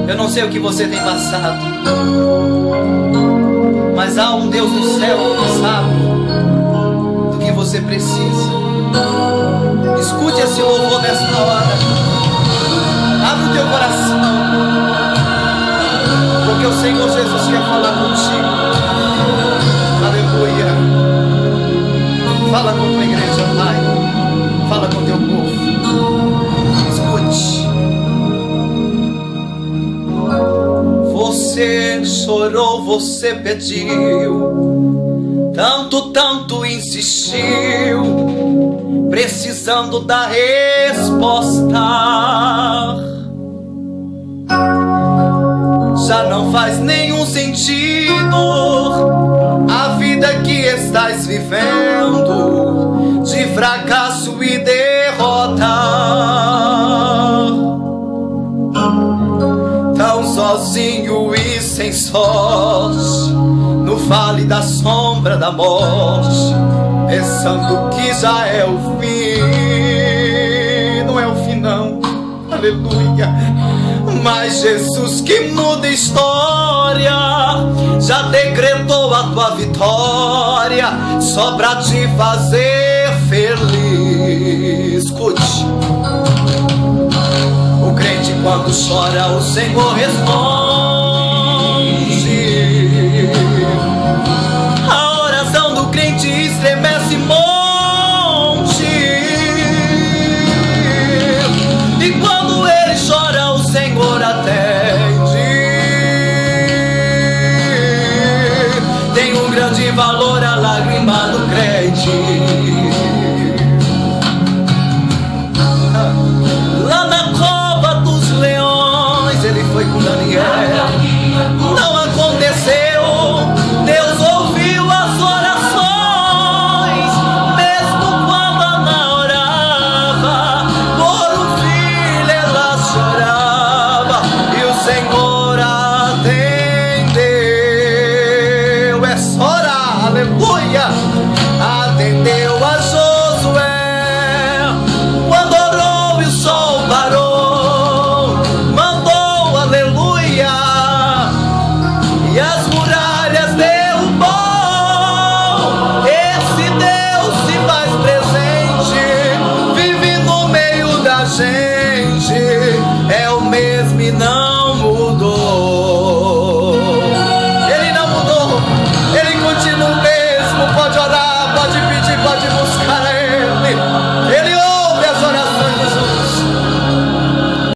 Eu não sei o que você tem passado, mas há um Deus no céu que sabe do que você precisa. Escute esse louvor nesta hora. Abre o teu coração, porque o Senhor Jesus quer falar contigo. Aleluia. Fala com tua igreja, Pai. Fala com teu povo. Escute. Você chorou, você pediu, tanto insistiu, precisando da resposta. Já não faz nenhum sentido a vida que estás vivendo, de fracasso e derrota. Tão sozinho e sem sorte, no vale da sombra da morte, pensando que já é o fim. Não é o fim não, aleluia. Mas Jesus que muda a história já decretou a tua vitória, só pra te fazer feliz. Escute. O crente quando chora, o Senhor responde. A oração do crente estremece monte. E quando ele chora, o Senhor atende. Tem um grande valor